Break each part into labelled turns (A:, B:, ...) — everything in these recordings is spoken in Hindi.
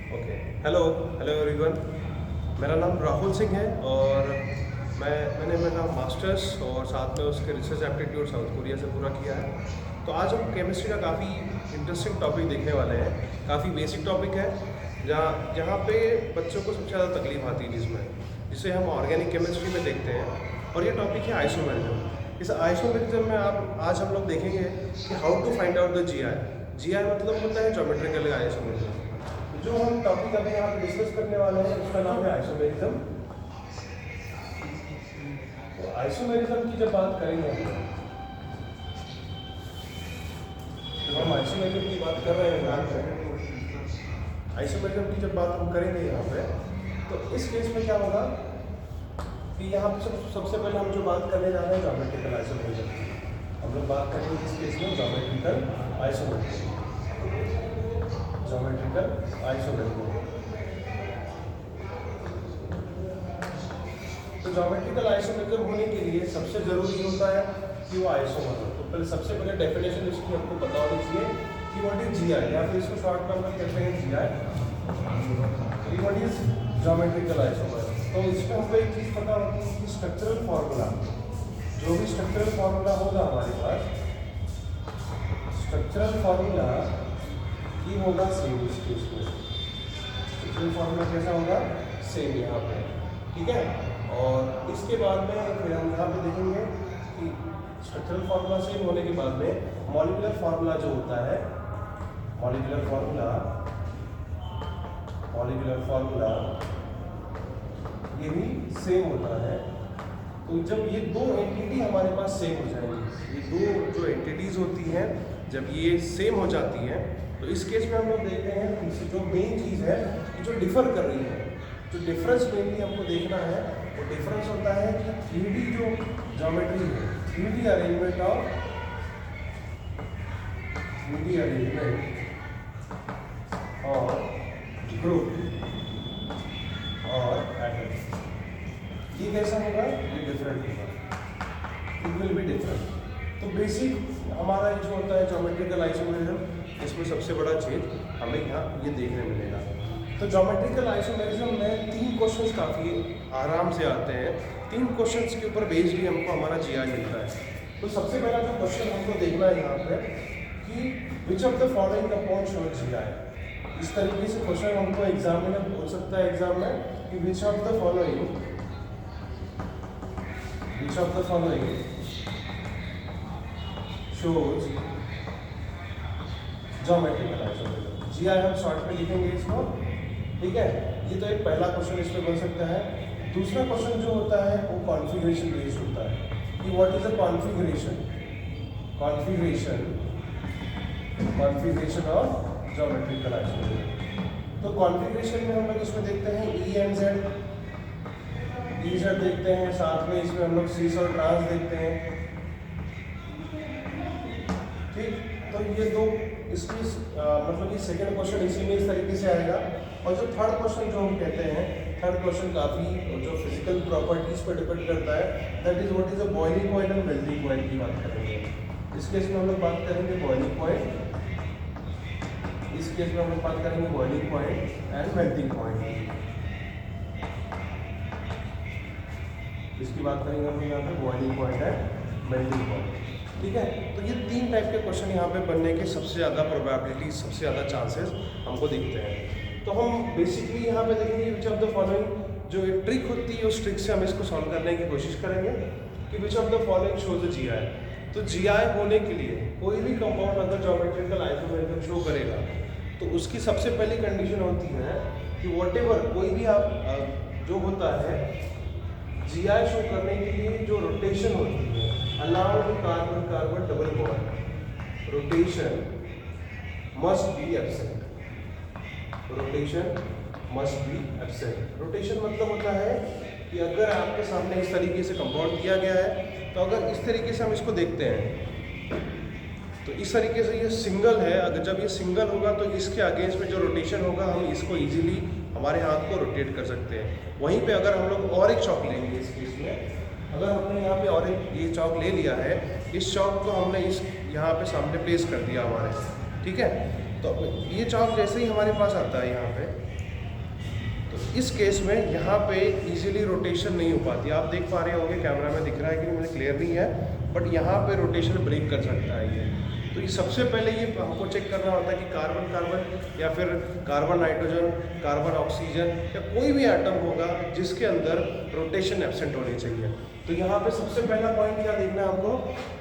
A: ओके। Hello hello everyone. मेरा नाम राहुल सिंह है और मैंने मेरा मास्टर्स और साथ में उसके रिसर्च एप्टीट्यूड साउथ कोरिया से पूरा किया है। तो आज हम केमिस्ट्री का काफ़ी इंटरेस्टिंग टॉपिक देखने वाले हैं। काफ़ी बेसिक टॉपिक है जहाँ जहाँ पे बच्चों को सबसे ज़्यादा तकलीफ आती है जिसे हम ऑर्गेनिक केमिस्ट्री में देखते हैं, और ये टॉपिक है आइसोमेरिज्म। इस आइसोमेरिज्म में आप आज हम लोग देखेंगे कि how to find out the GI मतलब होता है ज्योमेट्रिकल आइसोमेरिज्म। जो हम टॉपिक अभी यहाँ पे डिस्कस करने वाले हैं उसका नाम है आइसोमेरिज्म। तो आइसोमेरिज्म की जब बात करेंगे हम आइसोमेरिज्म की बात कर रहे हैं यहाँ पे। आइसोमेरिज्म की जब बात हम करेंगे यहाँ पे, तो इस केस में क्या होगा कि यहाँ पे सबसे पहले हम जो बात करने जा रहे हैं ज्योमेट्रिकल आइसोमेरिज्म की। हम लोग बात करेंगे इस केस में ज्योमेट्रिकल आइसोमेरिज्म। Geometrical isomerism. तो ज्योमेट्रिकल आइसोमेरिज्म होने के लिए सबसे जरूरी होता है कि वो आइसोमर हो। तो पहले सबसे पहले डेफिनेशन इसकी हमको पता होनी चाहिए कि व्हाट इज जीआई, या फिर इसको शॉर्ट में हम लोग कहते हैं GI. What is geometrical isomer. तो इसमें हमको एक चीज़ पता होती है कि स्ट्रक्चरल फार्मूला, जो भी स्ट्रक्चरल फार्मूला होगा हमारे पास, स्ट्रक्चरल फार्मूला ये होगा सेम इस केस में। स्ट्रक्चरल फार्मूला कैसा होगा, सेम यहाँ पे, ठीक है। और इसके बाद में फिर हम यहाँ पे देखेंगे कि स्ट्रक्चरल फार्मूला सेम होने के बाद में मॉलिक्यूलर फार्मूला जो होता है, मॉलिक्यूलर फार्मूला ये भी सेम होता है। तो जब ये दो एंटिटी हमारे पास सेम हो जाएंगी, ये दो जो एंटिटीज होती हैं जब ये सेम हो जाती हैं, तो इस केस में हम लोग देखते हैं जो मेन चीज़ है जो डिफर कर रही है, जो डिफरेंस मेनली हमको देखना है वो डिफरेंस होता है कि 3D जो ज्योमेट्री है, 3D अरेंजमेंट और ग्रुप और एटम, ये कैसा होगा, ये डिफरेंट होगा, इट विल बी डिफरेंट। तो बेसिक हमारा ये जो होता है ज्योमेट्रिकल आइसोमेरिज्म, इसमें सबसे बड़ा चीज हमें यहाँ ये देखने मिलेगा। तो ज्योमेट्रिकल आइसोमेरिज्म में 3 क्वेश्चंस काफ़ी आराम से आते हैं। 3 क्वेश्चंस के ऊपर बेस्ड ही हमको हमारा जीआई मिलता है। तो सबसे पहला जो क्वेश्चन हमको देखना है यहाँ पे कि which of the following compound show GI. इस तरीके से क्वेश्चन हमको एग्जाम में पूछ सकता है एग्जाम में कि which of the following shows geometrical isomerism. GI हम शॉर्ट में लिखेंगे इसको, ठीक है। ये तो एक पहला क्वेश्चन इसमें बन सकता है। दूसरा क्वेश्चन जो होता है वो कॉन्फ़िगरेशन बेस्ड होता है कि what is the configuration of geometrical isomerism. तो कॉन्फ़िगरेशन में हम लोग इसमें देखते हैं ई एंड जेड, देखते हैं, साथ में इसमें हम लोग सीस और ट्रांस देखते हैं, ठीक। तो ये दो इसकी मतलब ये सेकंड क्वेश्चन इसी में इस तरीके से आएगा। और जो थर्ड क्वेश्चन जो हम कहते हैं, थर्ड क्वेश्चन काफ़ी जो फिजिकल प्रॉपर्टीज पर डिपेंड करता है, that is what is a boiling point and melting point की बात करेंगे। इस केस में हम लोग बात करेंगे बॉइलिंग पॉइंट, इस केस में हम लोग बात करेंगे boiling point and melting point. इसकी बात करेंगे हम यहाँ पे boiling point and melting point, ठीक है। तो ये 3 टाइप के क्वेश्चन यहाँ पे बनने के सबसे ज़्यादा प्रोबेबिलिटी, सबसे ज़्यादा चांसेस हमको दिखते हैं। तो हम बेसिकली यहाँ पे देखेंगे विच ऑफ द फॉलोइंग, जो एक ट्रिक होती है उस ट्रिक से हम इसको सॉल्व करने की कोशिश करेंगे कि which of the following shows the GI. तो जीआई होने के लिए कोई भी कंपाउंड अगर ज्योमेट्रिकल आइसोमेरिज्म शो करेगा तो उसकी सबसे पहली कंडीशन होती है कि व्हाटएवर कोई भी आप जो होता है जीआई शो करने के लिए जो रोटेशन होती है, allowed carbon carbon double bond, rotation must be absent. Rotation मतलब होता है कि अगर आपके सामने इस तरीके से कंपाउंड दिया गया है, तो अगर इस तरीके से हम इसको देखते हैं तो इस तरीके से ये सिंगल है, अगर जब ये सिंगल होगा तो इसके अगेंस्ट में जो रोटेशन होगा हम इसको इजीली हमारे हाथ को रोटेट कर सकते हैं। वहीं पे अगर हम लोग और एक चौक लेंगे, इस केस में अगर हमने यहाँ पे और एक ये चौक ले लिया है, इस चौक को हमने इस यहाँ पे सामने प्लेस कर दिया हमारे, ठीक है। तो ये चौक जैसे ही हमारे पास आता है यहाँ पे, इस केस में यहाँ पे इजीली रोटेशन नहीं हो पाती। आप देख पा रहे होंगे, कैमरा में दिख रहा है कि मुझे क्लियर नहीं है, बट यहाँ पे रोटेशन ब्रेक कर सकता है ये। तो ये सबसे पहले ये हमको चेक करना होता है कि कार्बन कार्बन या फिर कार्बन नाइट्रोजन, कार्बन ऑक्सीजन या कोई भी एटम होगा जिसके अंदर रोटेशन एब्सेंट होनी चाहिए। तो यहाँ पे सबसे पहला पॉइंट क्या देखना है हमको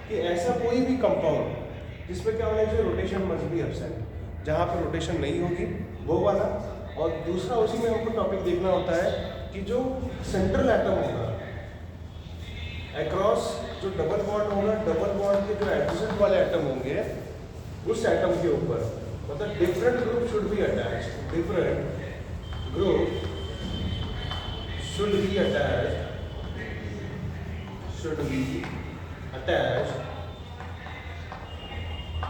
A: कि ऐसा कोई भी कंपाउंड जिसमें क्या होना चाहिए, रोटेशन मस्ट बी एब्सेंट। जहाँ पे रोटेशन नहीं होगी वो वाला। और दूसरा उसी में हमको टॉपिक देखना होता है कि जो सेंट्रल एटम होगा अक्रॉस जो डबल बॉन्ड होगा, डबल बॉन्ड के जो एडजेसेंट वाले एटम होंगे उस एटम के ऊपर, मतलब different group should be attached, different group should be attached, should be attached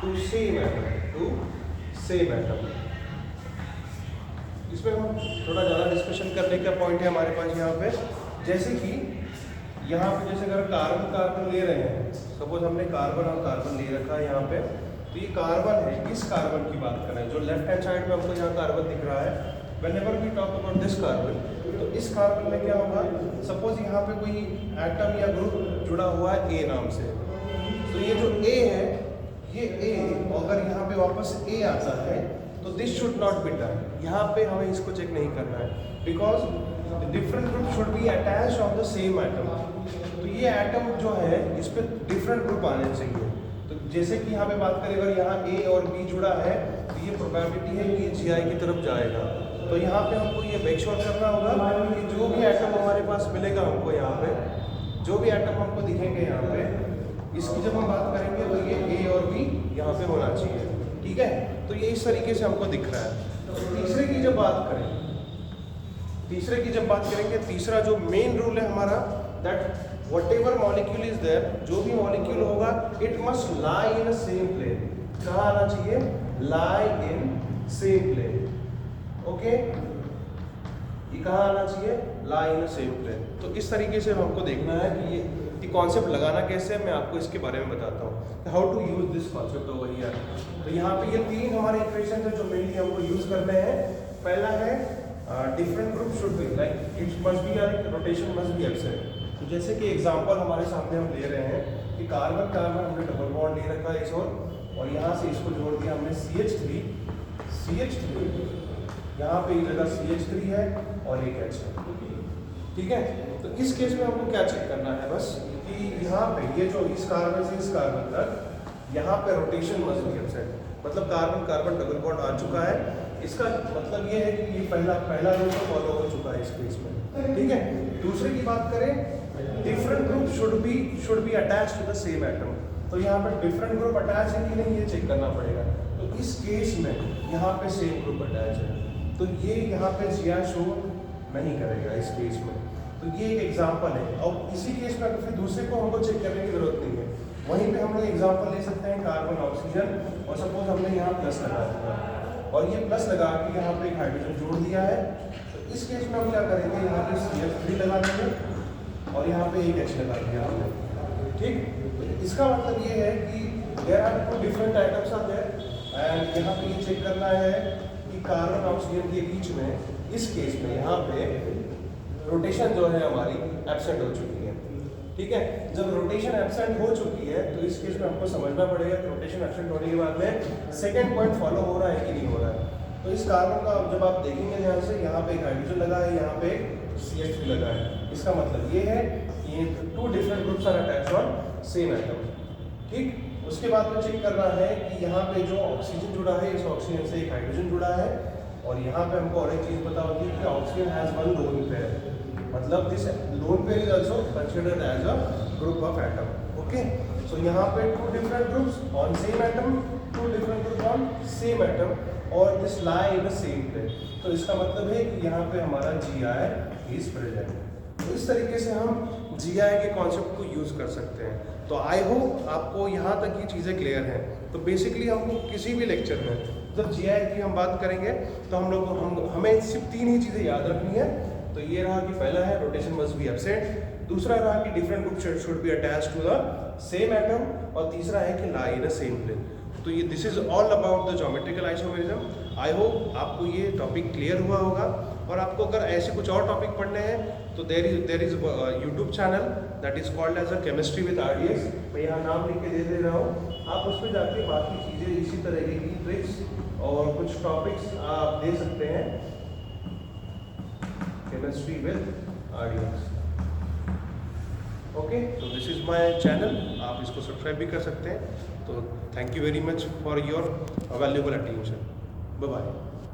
A: to same atom, to same atom. इसमें हम थोड़ा ज़्यादा डिस्कशन करने का पॉइंट है हमारे पास यहाँ पे, जैसे कि यहाँ पे जैसे अगर कार्बन कार्बन ले रहे हैं, सपोज हमने कार्बन और कार्बन ले रखा है यहाँ पे, तो ये कार्बन है, इस कार्बन की बात करें जो लेफ्ट हैंड साइड में हमको यहाँ कार्बन दिख रहा है, whenever we talk about this carbon, तो इस कार्बन में क्या होगा, सपोज यहाँ पे कोई एटम या ग्रुप जुड़ा हुआ है ए नाम से, तो ये जो ए है, ये ए अगर यहाँ पे वापस ए आता है तो this should not be done. यहाँ पे हमें इसको चेक नहीं करना है, because different group should be attached on the same atom. तो ये एटम जो है इस पे डिफरेंट ग्रुप आने चाहिए। तो जैसे कि यहाँ पे बात करें, अगर यहाँ ए और बी जुड़ा है तो ये प्रोबेबिलिटी है कि ये GI की तरफ जाएगा। तो यहाँ पे हमको ये मेक श्योर करना होगा कि जो भी एटम हमारे पास मिलेगा हमको यहाँ पे, जो भी एटम हमको दिखेंगे यहाँ पे, इसकी जब हम बात करेंगे तो ये ए और बी यहाँ पे होना चाहिए, ठीक है। तो ये इस तरीके से हमको दिख रहा है। तो तीसरे की जब बात करेंगे, तीसरा जो मेन रूल है हमारा, that whatever molecule is there, जो भी मॉलिक्यूल होगा it must lie in a same plane. कहाँ आना चाहिए, lie in same plane, okay. ये कहाँ आना चाहिए, lie in a same plane. तो इस तरीके से हमको देखना है कि ये कॉन्सेप्ट लगाना कैसे है, मैं आपको इसके बारे में बताता हूँ, how to use this concept over here. तो यहाँ पे ये तीन हमारे इक्वेशन है जो मेनली हमको यूज करने हैं। पहला है different group should be like it must be like rotation must be absent. तो जैसे कि एग्जांपल हमारे सामने हम ले रहे हैं कि कार्बन कार्बन हमने डबल बॉन्ड ले रखा है इस और यहाँ से इसको जोड़ दिया हमने CH3, यहाँ पे एक जगह CH3 है और एक H है, ठीक है। तो इस केस में हमको क्या चेक करना है, बस कि यहाँ पे ये जो इस कार्बन से इस कार्बन तक यहाँ पे रोटेशन मस्ट बी एब्सेंट, मतलब कार्बन कार्बन डबल बॉन्ड आ चुका है। इसका मतलब ये है कि ये पहला रूल तो फॉलो हो चुका है इस केस में, ठीक है। दूसरे की बात करें, different group should be attached to the same atom. तो यहाँ पे डिफरेंट ग्रुप अटैच है कि नहीं ये चेक करना पड़ेगा। तो इस केस में यहाँ पे सेम ग्रुप अटैच है, तो ये यहाँ पे GI शो नहीं करेगा इस केस में। तो ये एक एग्जांपल है। और इसी केस में फिर दूसरे को हमको चेक करने की जरूरत नहीं है, वहीं पे हम लोग एग्जांपल ले सकते हैं कार्बन ऑक्सीजन, और सपोज हमने यहाँ प्लस लगा दिया और ये प्लस लगा के यहाँ पे एक हाइड्रोजन जोड़ दिया है। तो इस केस में हम क्या करेंगे, यहाँ पे CH3 लगा देंगे और यहाँ पे एक H लगा दिया हमने, ठीक। इसका मतलब ये है कि there are two different items are there and यहाँ पे ये चेक करना है कि कार्बन ऑक्सीजन के बीच में इस केस में यहाँ पे रोटेशन जो है हमारी एब्सेंट हो चुकी है, ठीक है। जब रोटेशन एब्सेंट हो चुकी है तो इस केस में हमको समझना पड़ेगा कि रोटेशन एब्सेंट होने के बाद में सेकंड पॉइंट फॉलो हो रहा है कि नहीं हो रहा है। तो इस कार्बन का जब आप देखेंगे ध्यान से, यहाँ पे एक हाइड्रोजन लगा है, यहाँ पे CH3 लगा है। इसका मतलब ये है कि two different groups are attached on same atom, ठीक। उसके बाद में चेक करना है कि यहाँ पे जो ऑक्सीजन जुड़ा है, इस ऑक्सीजन से एक हाइड्रोजन जुड़ा है, और यहाँ पे हमको और एक चीज़ पता होती है कि oxygen has one lone pair, मतलब this lone pair is also considered as a group of atom, okay. So यहाँ पे two different groups on same atom, two different group on same atom, और this lie in the same plane. तो इसका मतलब है कि यहाँ पे हमारा GI इज प्रेजेंट। तो इस तरीके से हम GI के कॉन्सेप्ट को यूज़ कर सकते हैं। तो आई होप आपको यहाँ तक ये चीज़ें क्लियर हैं। तो बेसिकली हमको किसी भी लेक्चर में जब GI की हम बात करेंगे तो हमें सिर्फ तीन ही चीज़ें याद रखनी है। तो ये रहा कि पहला है रोटेशन मस्ट बी एब्सेंट, दूसरा रहा कि different group should be attached to the same atom, और तीसरा है कि लाई इन अ सेम प्लेन। तो ये this is all about the geometrical isomerism. I hope आपको ये टॉपिक क्लियर हुआ होगा, और आपको अगर ऐसे कुछ और टॉपिक पढ़ने हैं तो there is YouTube channel that is called as a chemistry with RDS। मैं यहाँ नाम लिख के दे रहा हूँ, आप उस पर जाके बाकी चीज़ें इसी तरह की ट्रिक्स और कुछ टॉपिक्स आप दे सकते हैं, केमिस्ट्री विद RDS। ओके, तो दिस इज़ माय चैनल, आप इसको सब्सक्राइब भी कर सकते हैं। तो thank you very much for your valuable attention. Bye bye.